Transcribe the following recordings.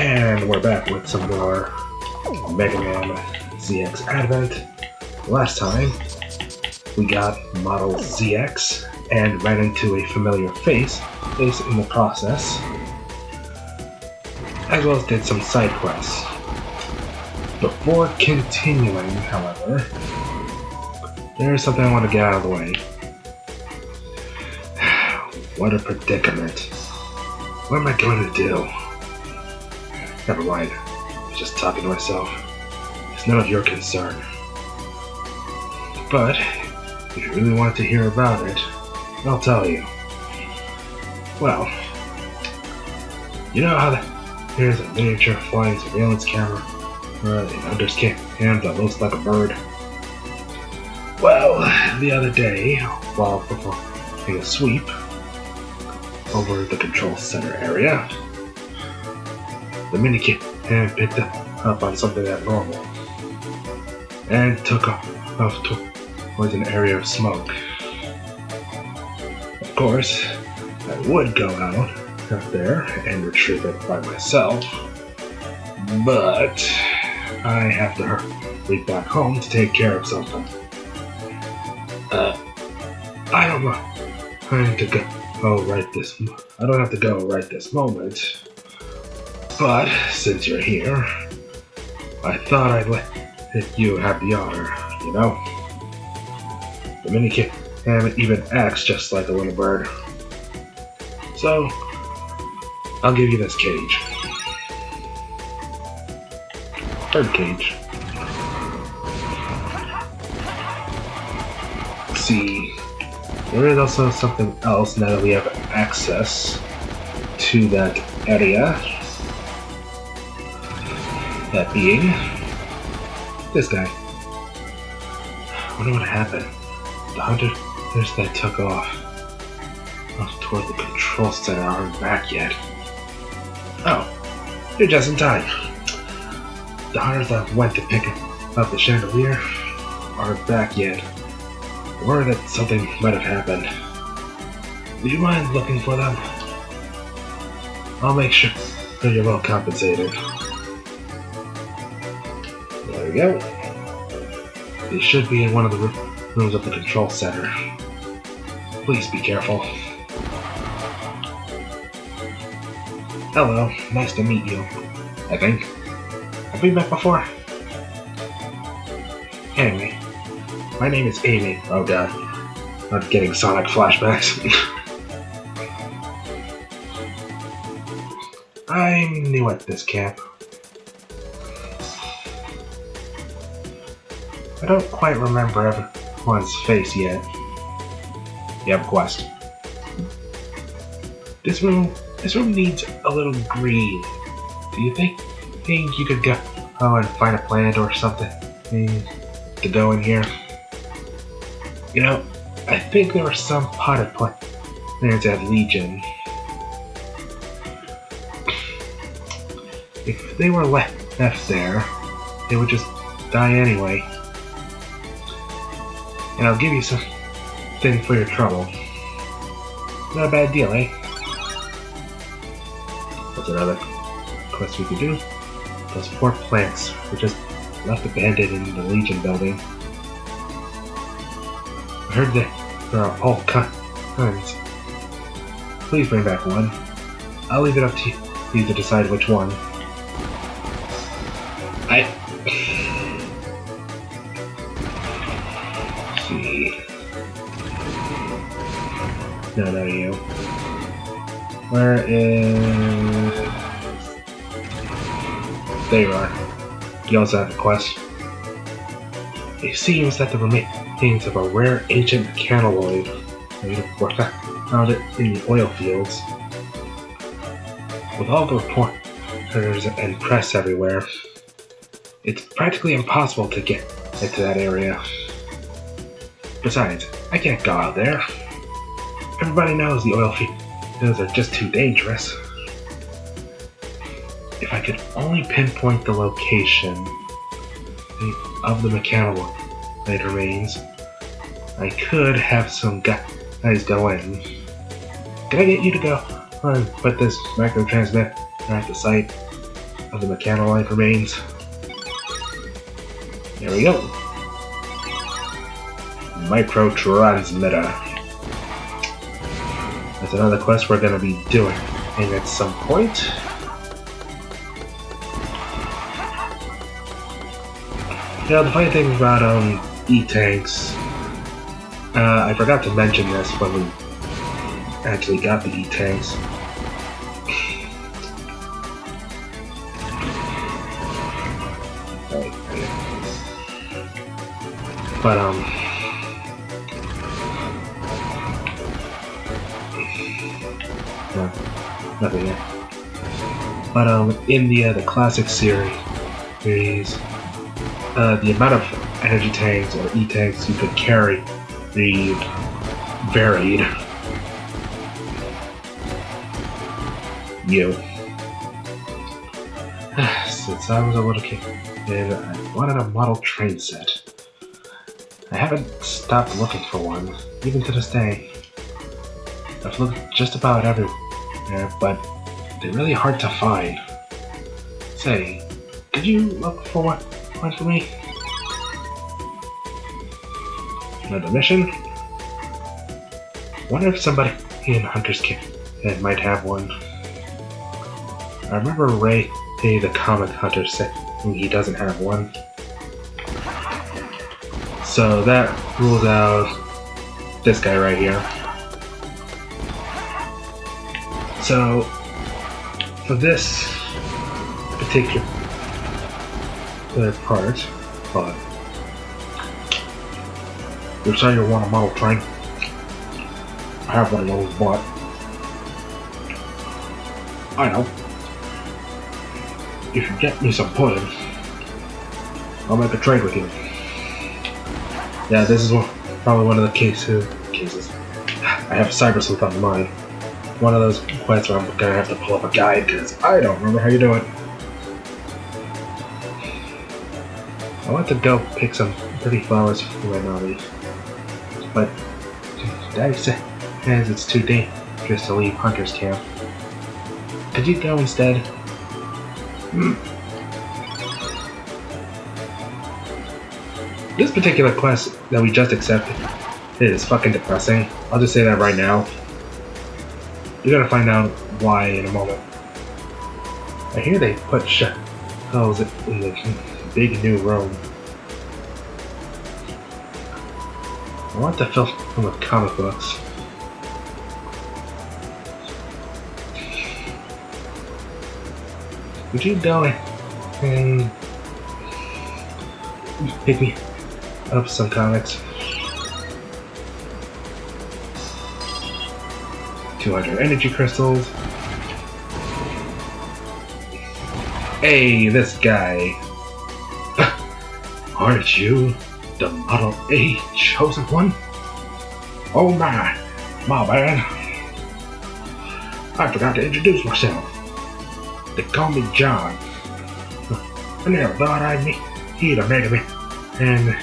And we're back with some more megamanzxadvent. Last time, we got Model ZX and ran into a familiar face in the process, as well as did some side quests. Before continuing, however, there is something I want to get out of the way. What a predicament. What am I going to do? Never mind. I'm just talking to myself. It's none of your concern. But, if you really want to hear about it, I'll tell you. Well, you know how there's a miniature flying surveillance camera in understand that looks like a bird? Well, the other day, while performing a sweep over the control center area, the minicam picked up on something abnormal and took off towards an area of smoke. Of course, I would go out there and retrieve it by myself, but I have to hurry back home to take care of something. I don't know. I don't have to go right this moment. But since you're here, I thought I'd let you have the honor, you know? The minicam even acts just like a little bird. So, I'll give you this cage. Bird cage. See, there is also something else now that we have access to that area. That being this guy. I wonder what happened. The hunters that took off toward the control center aren't back yet. Oh, you're just in time. The hunters that went to pick up the chandelier aren't back yet. I'm worried that something might have happened. Do you mind looking for them? I'll make sure that you're well compensated. There we go. They should be in one of the rooms of the control center. Please be careful. Hello, nice to meet you. I think. Have we met before? Anyway, my name is Amy. Oh god. I'm getting Sonic flashbacks. I'm new at this camp. I don't quite remember everyone's face yet. You have a quest. This room needs a little green. Do you think you could go and find a plant or something to go in here? You know, I think there were some potted plants at Legion. If they were left there, they would just die anyway. And I'll give you something for your trouble. Not a bad deal, eh? What's another quest we could do? Those poor plants were just left abandoned in the Legion building. I heard that there are all kinds. Please bring back one. I'll leave it up to you to decide which one. See. No, not you. Where is... There you are. You also have a quest. It seems that the remains of a rare ancient mechanoid were found in the oil fields. With all the reporters and press everywhere, it's practically impossible to get into that area. Besides, I can't go out there. Everybody knows the oil fields are just too dangerous. If I could only pinpoint the location of the mechanoid remains, I could have some guys go in. Can I get you to go and put this micro transmitter at the site? of the mechanolite remains. There we go. Microtransmitter. That's another quest we're gonna be doing at some point. You know, the funny thing about E-tanks, I forgot to mention this when we actually got the E-tanks. But no, nothing yet. But in the classic series, the amount of energy tanks or E-tanks you could carry varied. Since I was a little kid, and I wanted a model train set. I haven't stopped looking for one, even to this day. I've looked just about everywhere, but they're really hard to find. Say, could you look for one for me? Another mission? Wonder if somebody in Hunter's Kit might have one. I remember Ray, the comic hunter, said he doesn't have one. So that rules out this guy right here. So for this particular part, but you're saying you want a model train? I have one of those, but I know. If you get me some pudding, I'll make a trade with you. Yeah, this is probably one of the cases. I have cyber sleuth on mine. One of those quests where I'm gonna have to pull up a guide because I don't remember how you do it. I want to go pick some pretty flowers for my Navi, but Daddy says it's too dangerous to leave Hunter's Camp. Could you go instead? This particular quest that we just accepted is fucking depressing. I'll just say that right now. You're gonna find out why in a moment. I hear they put shells in the big new room. I want to fill them with comic books. Would you go and pick me up some comics? 200 energy crystals. Hey, this guy. Aren't you the Model A chosen one? Oh my bad. I forgot to introduce myself. They call me John. I never thought I'd meet a megaman and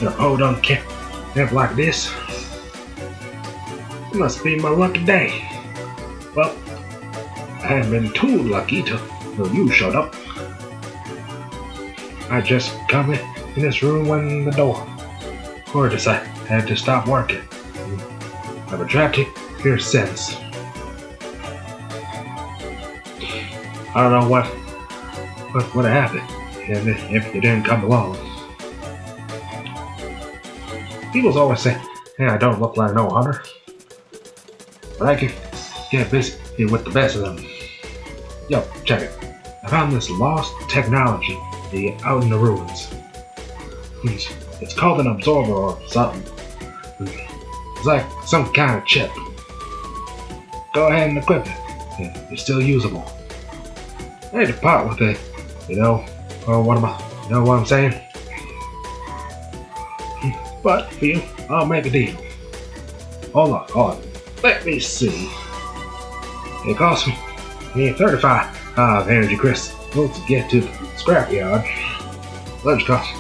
a podunk camp like this. It must be my lucky day. Well, I haven't been too lucky till you showed up. I just come in this room when the door decided I had to stop working. I've been trapped here since. I don't know what happened if you didn't come along. People always say, hey, I don't look like no hunter. But I can get busy with the best of them. Yo, check it. I found this lost technology out in the ruins. It's called an absorber or something. It's like some kind of chip. Go ahead and equip it. It's still usable. I had to part with it, you know, or what I'm saying? But for you, I'll make a deal. Hold on, let me see. It cost me 35 energy crystals to get to the scrapyard. Lunch cost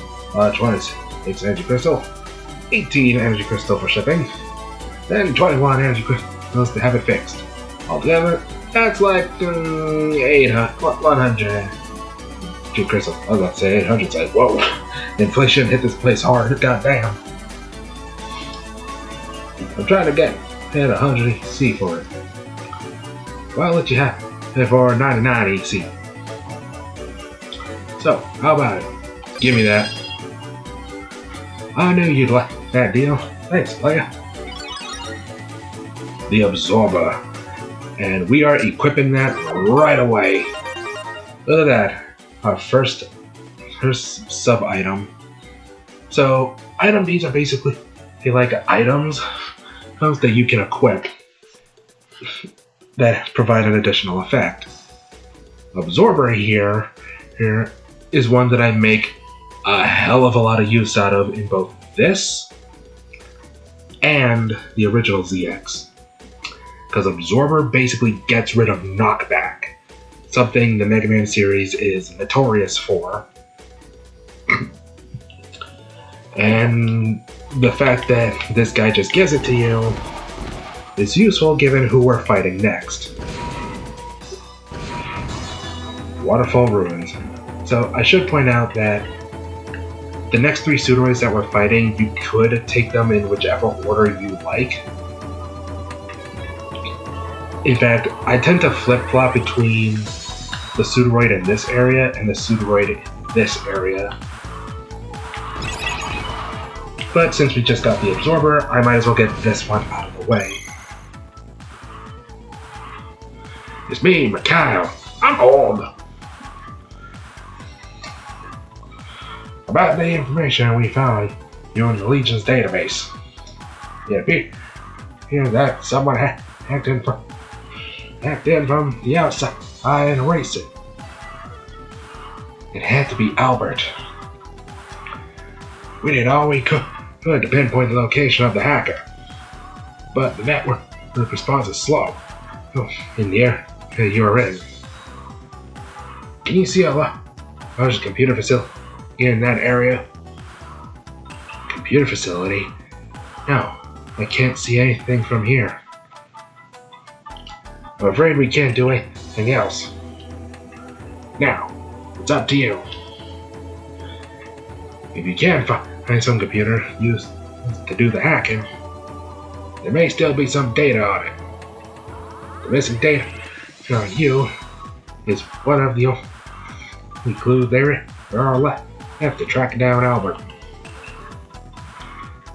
26 energy crystal, 18 energy crystal for shipping, then 21 energy crystals to have it fixed. Altogether, That's like 800, 100. Gee, Crystal, I was about to say 800. It's like, whoa, inflation hit this place hard. Goddamn. I'm trying to get at 100 EC for it. Well, I'll let you have it for 99 EC. So, how about it? Give me that. I knew you'd like that deal. Thanks, player. The absorber. And we are equipping that right away. Look at that. Our first sub-item. So, these are basically like items that you can equip that provide an additional effect. Absorber here is one that I make a hell of a lot of use out of in both this and the original ZX. Because Absorber basically gets rid of knockback, something the Mega Man series is notorious for. And the fact that this guy just gives it to you is useful given who we're fighting next. Waterfall Ruins. So I should point out that the next 3 psuedoroids that we're fighting, you could take them in whichever order you like. In fact, I tend to flip-flop between the pseudoroid in this area and the pseudoroid in this area. But since we just got the absorber, I might as well get this one out of the way. It's me, Mikhail. I'm old. About the information we found you in the Legion's database. It appears that someone hacked in from the outside and erased it. It had to be Albert. We did all we could to pinpoint the location of the hacker, but the network response is slow. In the area you're in. Can you see a large computer facility in that area? Computer facility? No, I can't see anything from here. I'm afraid we can't do anything else. Now, it's up to you. If you can find some computer used to do the hacking, there may still be some data on it. The missing data on you is one of the only clues there are left to track down Albert.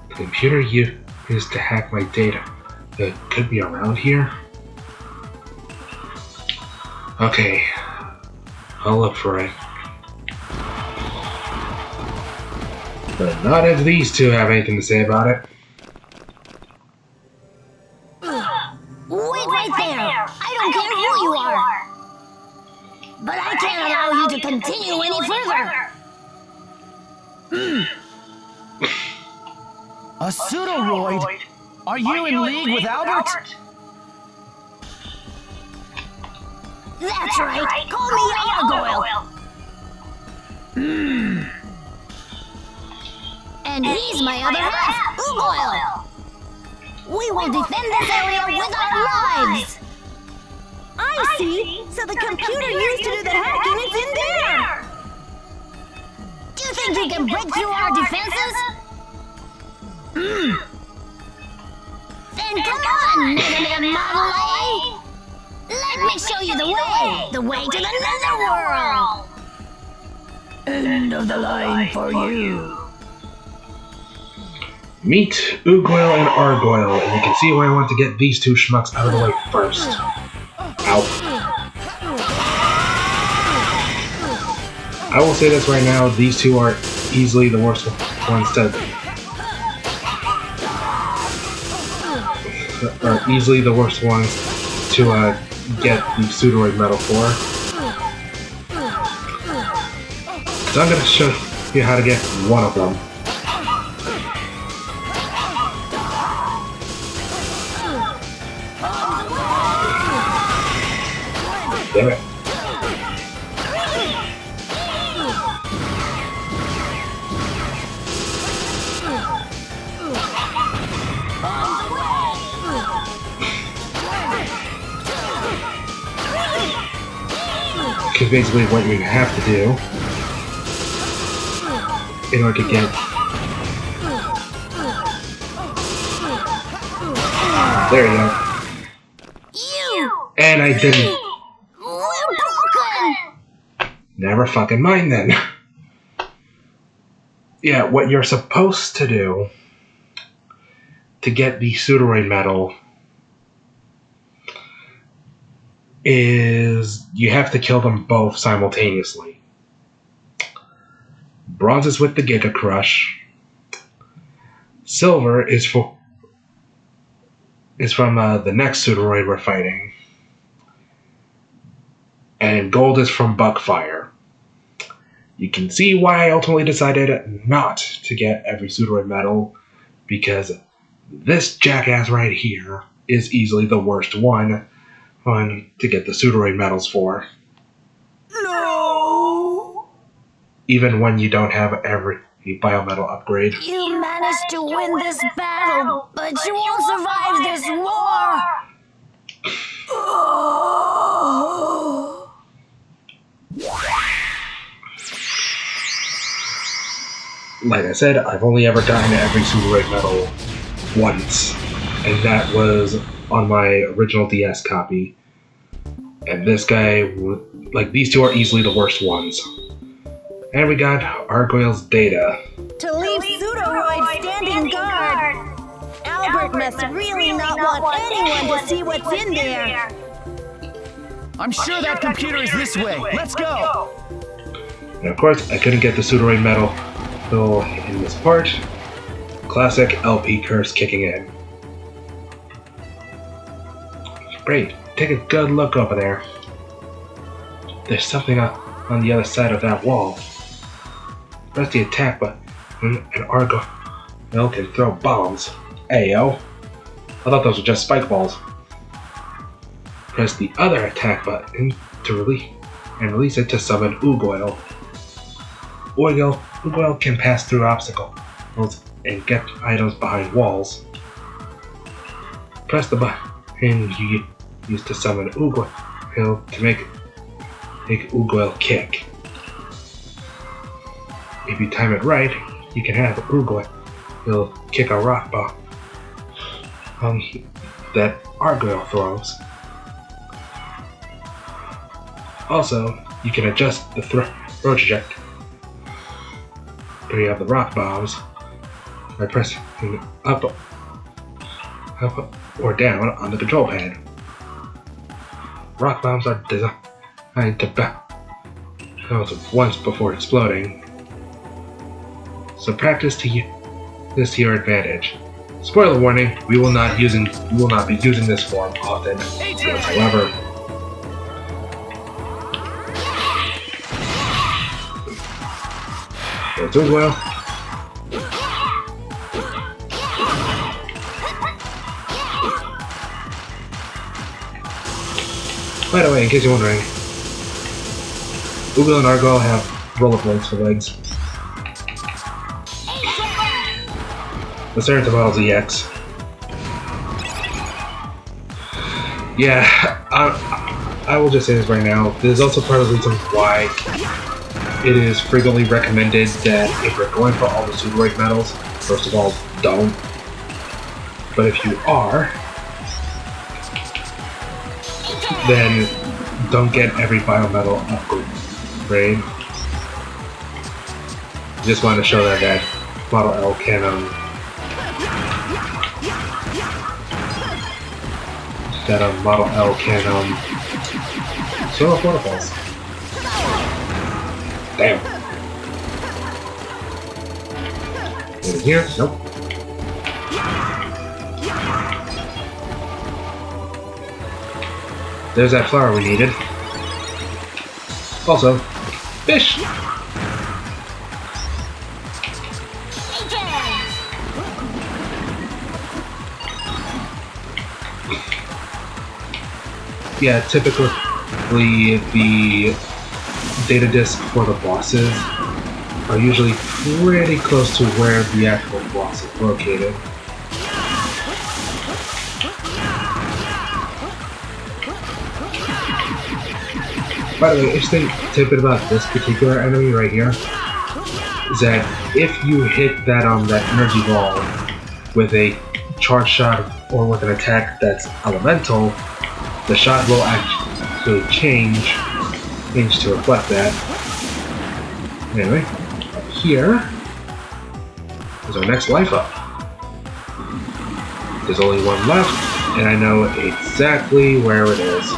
The computer you used to hack my data could be around here. Okay, I'll look for it. But not if these two have anything to say about it. Wait right there! I don't care who you are! But I can't allow you to continue any further! A pseudoroid? Are you in league with Albert? That's right! Call me Argoyle! And he's my other half, Ugoyle! We will defend this area with our lives! I see! So the computer used to do the hacking is in there! Do you think you can break through our defenses? Then come on, Megaman Model A! Let me show you the way! The way to the netherworld! End of the line for you. Meet Ugoyle and Argoyle, and you can see why I want to get these two schmucks out of the way first. Ow. I will say this right now, these two are easily the worst ones to... are easily the worst ones to get the pseudoroid medal for. So I'm going to show you how to get one of them. Damn it. Because basically what you have to do in order to get... There you go. And I didn't... We're broken! Never fucking mind then. Yeah, what you're supposed to do to get the psuedoroid metal is you have to kill them both simultaneously. Bronze is with the Giga Crush. Silver is from the next psuedoroid we're fighting. And gold is from Buckfire. You can see why I ultimately decided not to get every psuedoroid medal, because this jackass right here is easily the worst one to get the psuedoroid medals for. No! Even when you don't have every biometal upgrade. You managed to win this battle, but you won't survive this war! Like I said, I've only ever gotten every psuedoroid medal once, and that was on my original DS copy. And this guy, like, these two are easily the worst ones. And we got Argoyle's data. To leave pseudoroids standing guard! Albert must really not want anyone to see what's in there! I'm sure that computer is this way. Let's go. And of course, I couldn't get the psuedoroid medal in this part. Classic LP curse kicking in. Great, take a good look over there. There's something on the other side of that wall. Press the attack button and Argoyle can throw bombs. Ayo. I thought those were just spike balls. Press the other attack button to release it to summon Ugoyle. Ugoyle can pass through obstacles and get items behind walls. Press the button you use to summon Ugoyle to make Ugoyle kick. If you time it right, you can have Ugoyle kick a rock bomb that Argoyle throws. Also, you can adjust the throw trajectory of the rock bombs by pressing up or down on the control pad. Rock bombs are designed to bounce once before exploding, so practice this to your advantage. Spoiler warning: we will not be using this form often whatsoever. There's Ugoyle. By the way, in case you're wondering, Ugoyle and Argoyle have rollerblades for legs. The Certain Models EX. Yeah, I will just say this right now. This is also part of the reason why it is frequently recommended that if you're going for all the psuedoroid medals, first of all, don't. But if you are, then don't get every biometal upgrade. Just wanted to show that Model L can Model L can throw up waterfalls. Damn. In here? Nope. There's that flower we needed. Also, fish! Yeah, typically the data disk for the bosses are usually pretty close to where the actual boss is located. By the way, interesting tidbit about this particular enemy right here is that if you hit that that energy ball with a charge shot or with an attack that's elemental, the shot will actually change to reflect that. Anyway, up here is our next life up. There's only one left, and I know exactly where it is.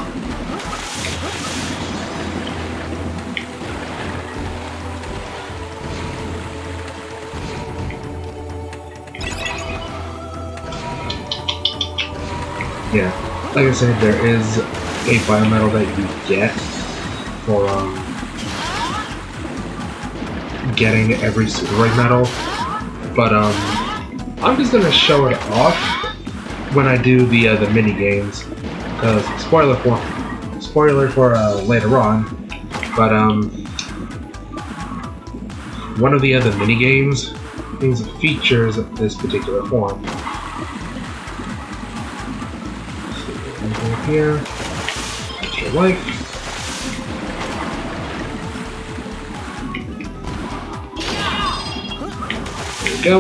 Yeah, like I said, there is a biometal that you get for getting every psuedoroid metal, but I'm just gonna show it off when I do the mini games, because spoiler for later on, but one of the other mini games features this particular form. Here, extra life. There we go.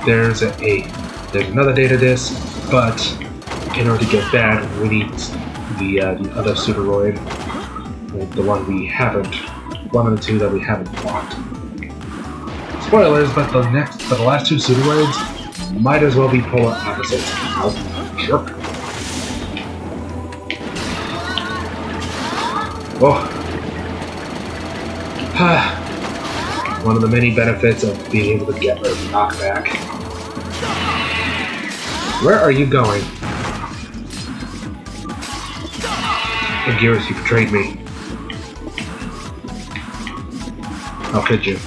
There's another data disk, but in order to get that, we need the other pseudoroid, the one of the two that we haven't fought. Spoilers, but the last two pseudoroids might as well be polar opposites. Ow, jerk. Oh. One of the many benefits of being able to get rid of knockback. Where are you going? Gears, you betrayed me. How could you?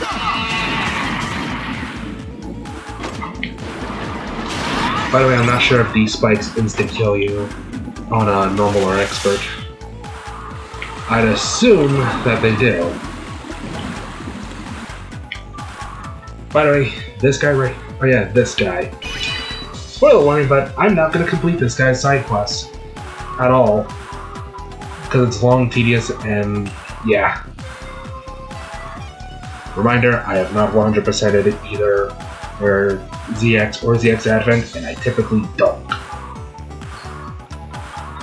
By the way, I'm not sure if these spikes instant-kill you on a normal or expert. I'd assume that they do. By the way, this guy this guy. Spoiler warning, but I'm not going to complete this guy's side quest at all. Because it's long, tedious, and yeah. Reminder, I have not 100%ed it either or ZX or megamanzxadvent, and I typically don't.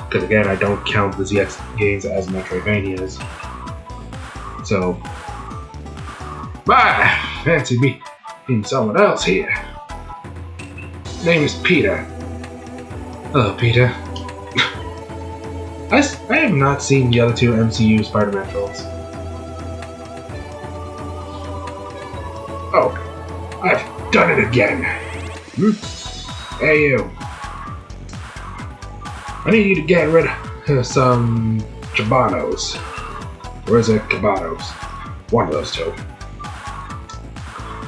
Because again, I don't count the ZX games as Metroidvanias. So, fancy me being someone else here. Name is Peter. Hello, Peter. I have not seen the other two MCU Spider-Man films. Oh, I've done it again. Hey, you. I need you to get rid of some Cabanos. Or is it Cabanos? One of those two.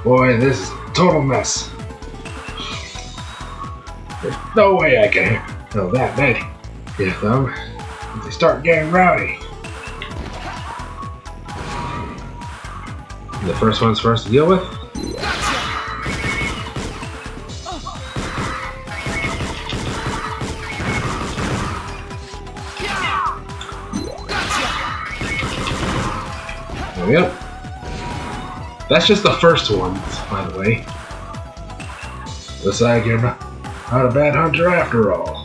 Boy, this is a total mess. There's no way I can handle that many. If they start getting rowdy. The first one's for us to deal with. There we go. That's just the first one, by the way. Looks like you're not a bad hunter after all.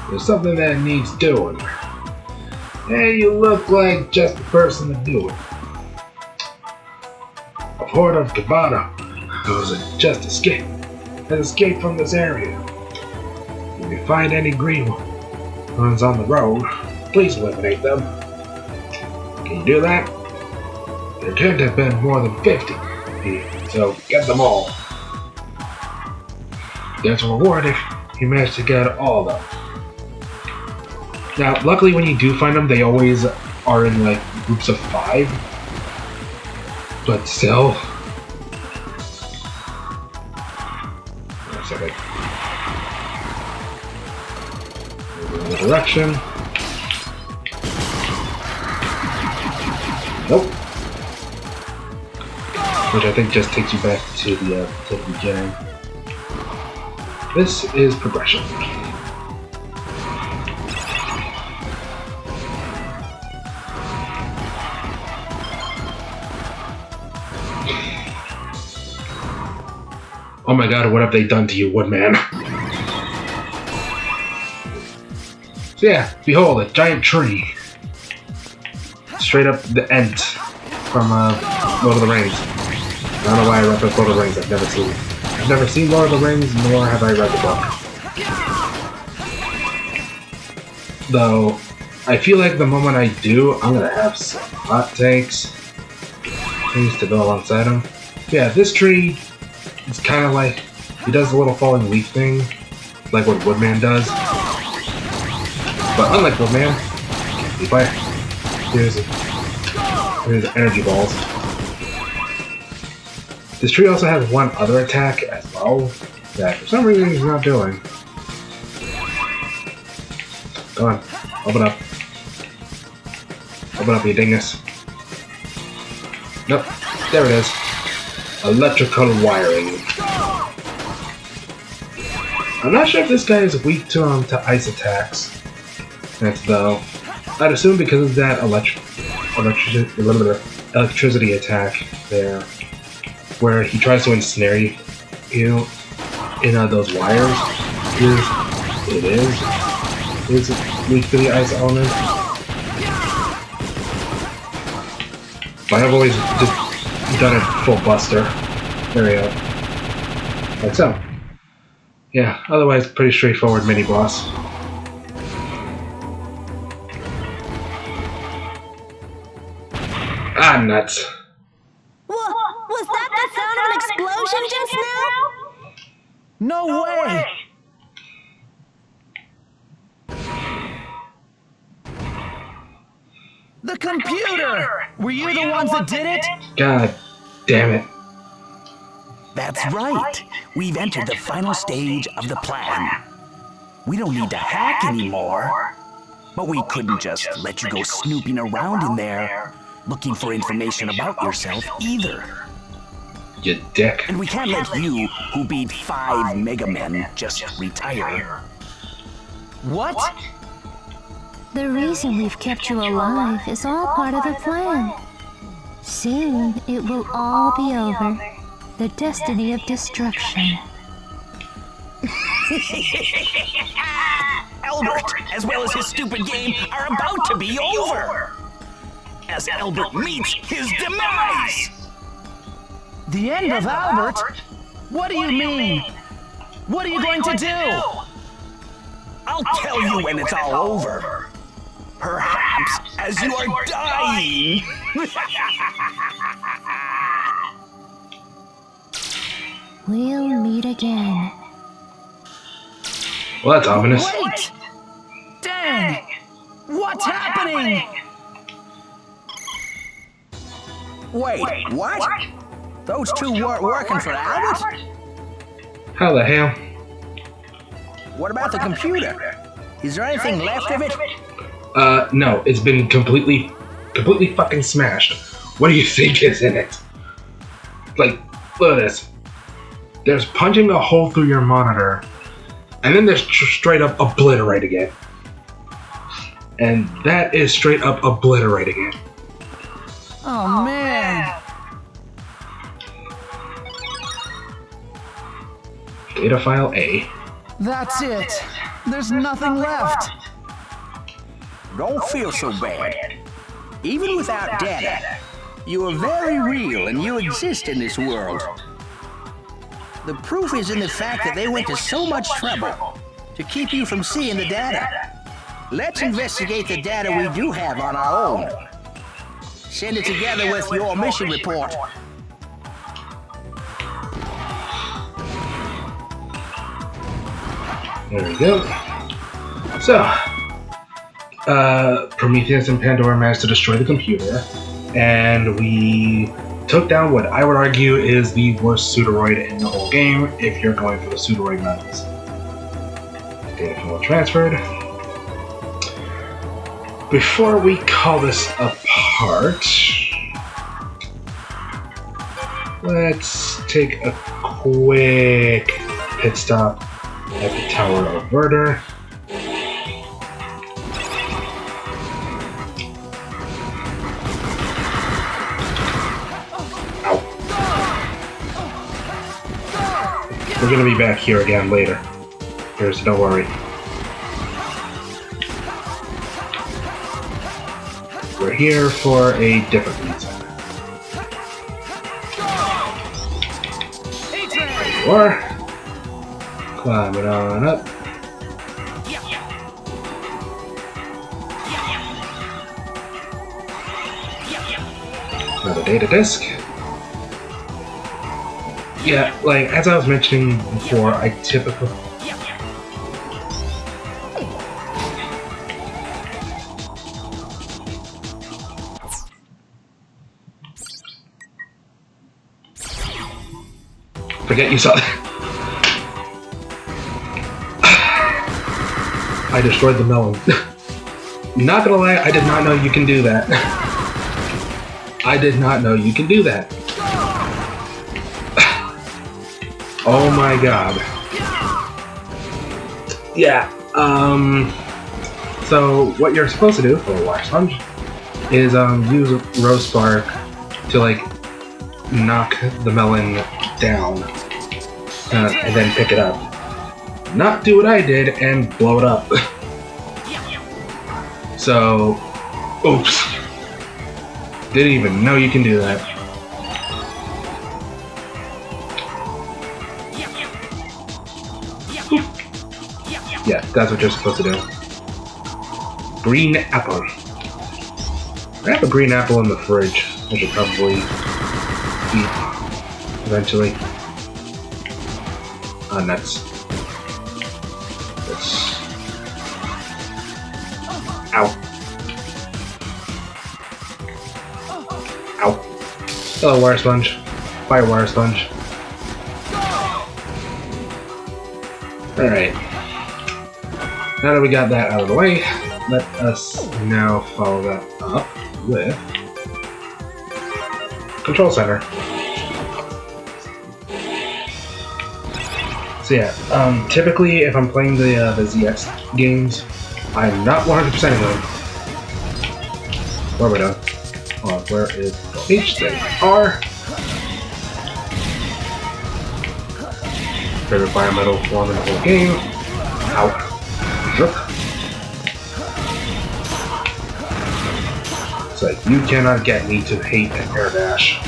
There's something that needs doing. And you look like just the person to do it. A horde of Cabana has just escaped from this area. If you find any green ones on the road, please eliminate them. Can you do that? There can't have been more than 50, so get them all. There's a reward if you manage to get all of them. Now, luckily when you do find them, they always are in like groups of 5. But still. Wait a second. Another direction. Nope. Which I think just takes you back to the beginning. This is progression. Oh my god, what have they done to you, Woodman? So yeah, behold, a giant tree. Straight up the Ent from Lord of the Rings. I don't know why I reference Lord of the Rings, I've never seen Lord of the Rings, nor have I read the book. Though, I feel like the moment I do, I'm gonna have some hot takes. Things to go alongside them. Yeah, this tree, it's kind of like, he does the little falling leaf thing, like what Woodman does. But unlike Woodman, here's energy balls. This tree also has one other attack as well, that for some reason he's not doing. Come on, open up. Open up, you dingus. Nope, there it is. Electrical wiring. I'm not sure if this guy is weak to ice attacks. That's though. I'd assume because of that electricity attack there, where he tries to ensnare you in those wires. It is weak to the ice element. But I've always just done it full buster. There we go. Like so. Yeah, otherwise pretty straightforward mini boss. Ah, nuts. Was that the sound of an explosion just now? No way! The computer! Were you the ones that did it? God damn it. That's right. We've entered the final stage of the plan. We don't need to hack anymore. But we couldn't just let you go snooping around in there, looking for information about yourself either. You dick. And we can't let you, who beat 5 megamen, just retire. What? The reason we've kept you alive is all part of the plan. Soon, it will all be over. The destiny of destruction. Albert, as well as his stupid game, are about to be over! As Albert meets his demise! The end of Albert? What do you mean? What are you going to do? I'll tell you when it's all over. Perhaps as you are dying. We'll meet again. Well, that's ominous. Wait! Dang! What's happening? Wait, what? Those two weren't working for Albert? How the hell? What about the computer? Is there anything left of it? No, it's been completely fucking smashed. What do you think is in it? Like, look at this. There's punching a hole through your monitor, and then there's straight up obliterating it. And that is straight up obliterating it. Oh man! Data file A. That's it. There's nothing left. Don't feel so bad. Even without data, you are very real and you exist in this world. The proof is in the fact that they went to so much trouble to keep you from seeing the data. Let's investigate the data we do have on our own. Send it together with your mission report. There we go. So, Prometheus and Pandora managed to destroy the computer, and we took down what I would argue is the worst pseudoroid in the whole game if you're going for the pseudoroid metals. Data file transferred. Before we call this apart, let's take a quick pit stop at the Tower of Verder. Ow. We're gonna be back here again later. Here's, don't worry. We're here for a different reason. Or climb it on up. Another data disk. Yeah, like as I was mentioning before, I typically forget you saw that. I destroyed the melon. Not gonna lie, I did not know you can do that. I did not know you can do that. Oh my god. Yeah, so what you're supposed to do for a water sponge is use rose bark to like knock the melon down and then pick it up. Not do what I did and blow it up. So, oops. Didn't even know you can do that. Yeah, that's what you're supposed to do. Green apple. I have a green apple in the fridge. I should probably eat eventually. Nuts. Ow. Ow. Hello, wire sponge. Fire wire sponge. Alright. Now that we got that out of the way, let us now follow that up with Control Center. So yeah, typically if I'm playing the ZX games, I'm not 100%ing them. What are we doing? Hold on, where is H? There you are. Favorite biometal form in the whole game. Ow. Shook. It's like, you cannot get me to hate an air dash.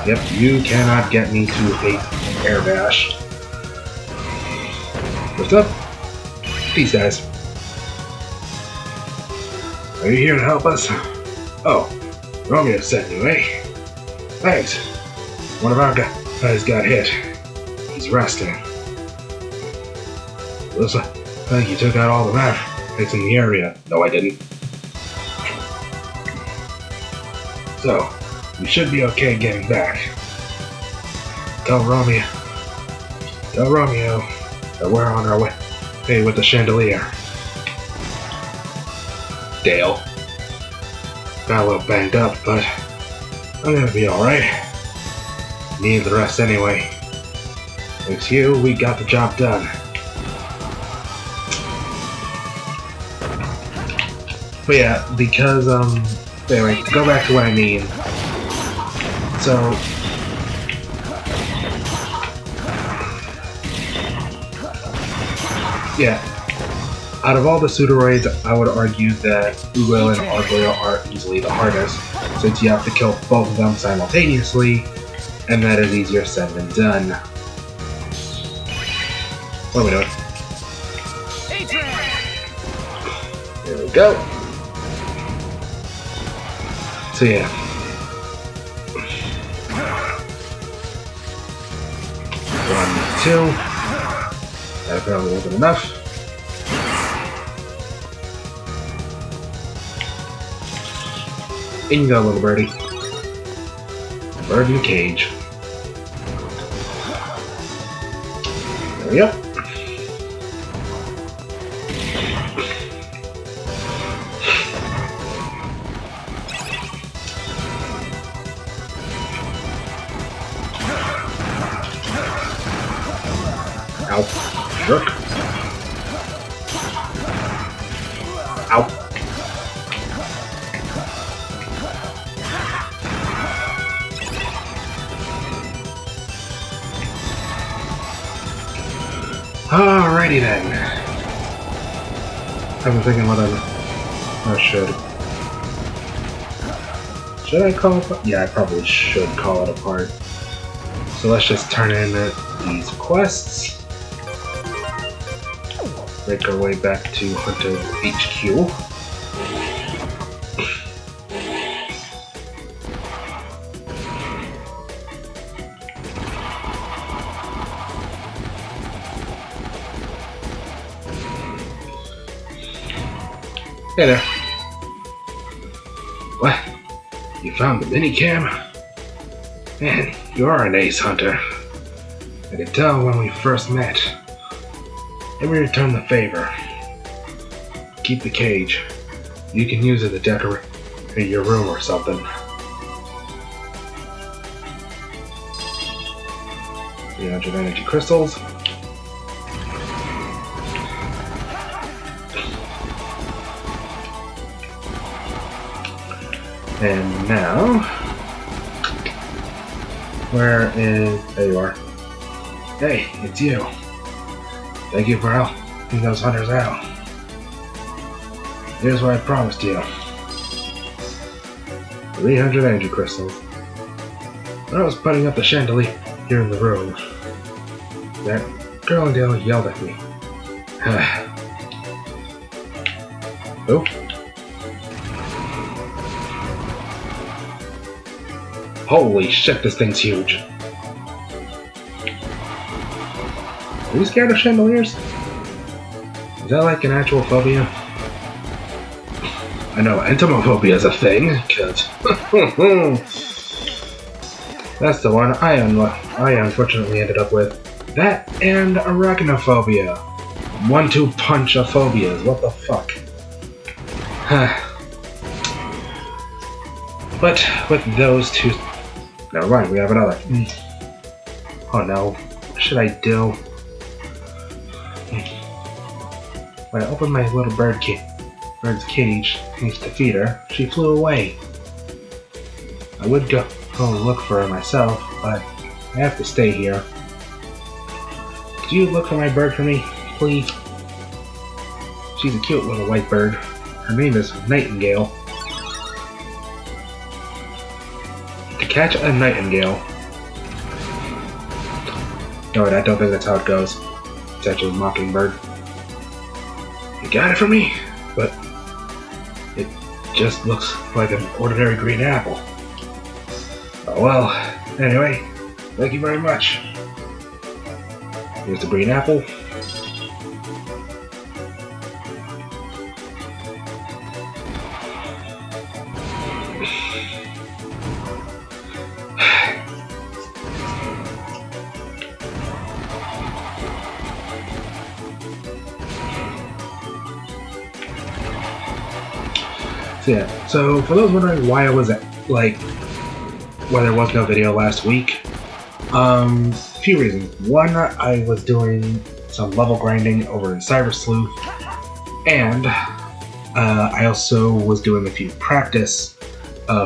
Yep, you cannot get me to hate air dash. What's up? These guys. Are you here to help us? Oh, Romeo sent you, eh? Thanks. One of our guys got hit. He's resting. Looks like you took out all the mechs in the area. No, I didn't. So, we should be okay getting back. Tell Romeo that we're on our way with the chandelier. Dale. Got a little banged up, but I'm gonna be alright. Need the rest anyway. Thanks to you, we got the job done. But yeah, because, anyway, to go back to what I mean. So, yeah, out of all the pseudoroids, I would argue that Ugoyle and Argoyle are easily the hardest, since you have to kill both of them simultaneously, and that is easier said than done. What are we doing? There we go. So yeah. 1, 2. That probably wasn't enough. In you go, little birdie. Bird in the cage. There we go. jerk. Ow. Alrighty then. I'm thinking what I should. Should I call it? Yeah, I probably should call it apart. So let's just turn in these quests. Make our way back to Hunter HQ. Hey there. What? You found the minicam? Man, you are an ace hunter. I could tell when we first met. Let me return the favor. Keep the cage. You can use it to decorate your room or something. 300 energy crystals. And now, where is, there you are. Hey, it's you. Thank you for helping those hunters out. Here's what I promised you. 300 energy crystals. When I was putting up the chandelier here in the room, that girl in Dale yelled at me. Oh. Holy shit, this thing's huge. Are you scared of chandeliers? Is that like an actual phobia? I know entomophobia is a thing, cause that's the one I unfortunately ended up with. That and arachnophobia. 1-2 punch of phobias, what the fuck? But with those two... Never mind, we have another. Oh no, what should I do? When I opened my little bird's cage thanks to feed her, she flew away. I would go look for her myself, but I have to stay here. Could you look for my bird for me, please? She's a cute little white bird. Her name is Nightingale. To catch a nightingale. No, I don't think that's how it goes. It's actually a mockingbird. You got it for me? But it just looks like an ordinary green apple. Oh well, anyway, thank you very much. Here's the green apple. Yeah, so for those wondering why I was why there was no video last week, a few reasons. One, I was doing some level grinding over in Cyber Sleuth, and I also was doing a few practice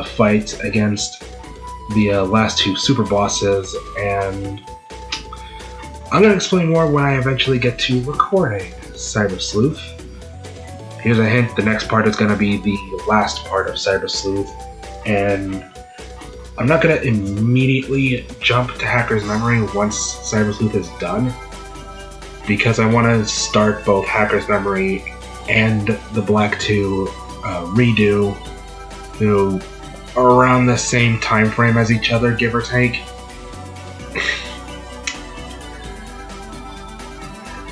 fights against the last two super bosses, and I'm going to explain more when I eventually get to recording Cyber Sleuth. Here's a hint, the next part is going to be the last part of Cyber Sleuth, and I'm not going to immediately jump to Hacker's Memory once Cyber Sleuth is done, because I want to start both Hacker's Memory and the Black 2 redo around the same time frame as each other, give or take.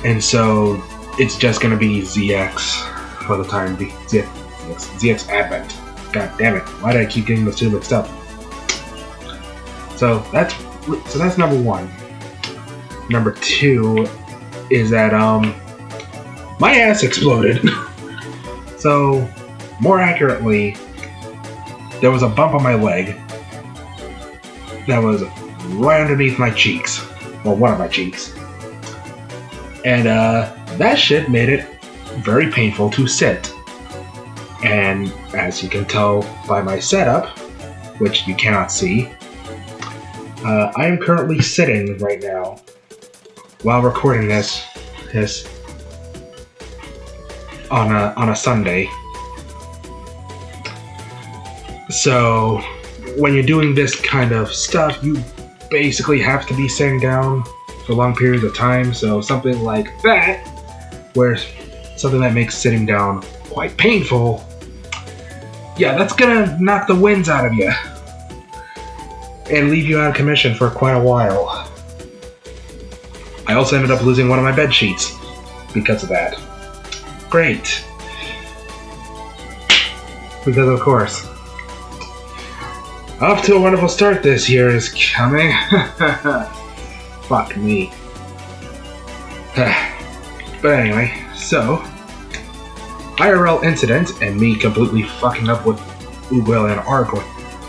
And so it's just going to be ZX for the time being. ZXAdvent. God damn it! Why did I keep getting those two mixed up? So that's number one. Number two is that my ass exploded. So more accurately, there was a bump on my leg that was right underneath my cheeks. Well, one of my cheeks. And that shit made it very painful to sit. And as you can tell by my setup, which you cannot see, I am currently sitting right now while recording this on a Sunday. So when you're doing this kind of stuff, you basically have to be sitting down for long periods of time. So something like that, where something that makes sitting down quite painful, yeah, that's gonna knock the winds out of you and leave you out of commission for quite a while. I also ended up losing one of my bed sheets because of that. Great. Because of course, off to a wonderful start this year is coming. Fuck me. But anyway, so IRL incident and me completely fucking up with Ugoyle and Argoyle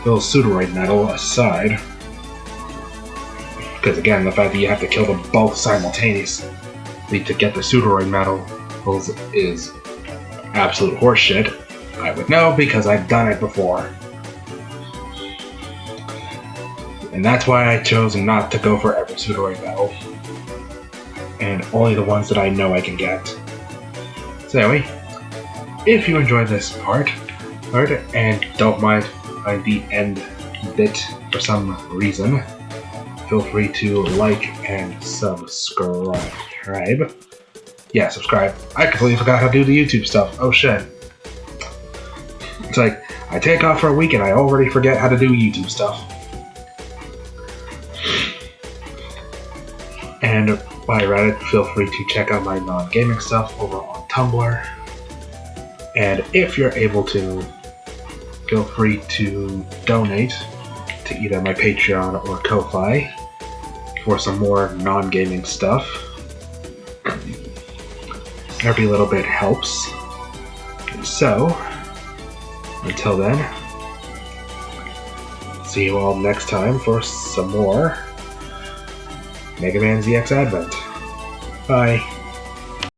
psuedoroid metal aside, because again, the fact that you have to kill them both simultaneously to get the psuedoroid metal is absolute horseshit. I would know because I've done it before. And that's why I chose not to go for every psuedoroid metal, and only the ones that I know I can get. So anyway, if you enjoyed this part, and don't mind the end bit for some reason, feel free to like and subscribe. Yeah, subscribe. I completely forgot how to do the YouTube stuff. Oh shit. It's like, I take off for a week and I already forget how to do YouTube stuff. And while you're at it, feel free to check out my non-gaming stuff over on Tumblr. And if you're able to, feel free to donate to either my Patreon or Ko-Fi for some more non-gaming stuff. Every little bit helps. So, until then, see you all next time for some more MegamanzxAdvent. Bye.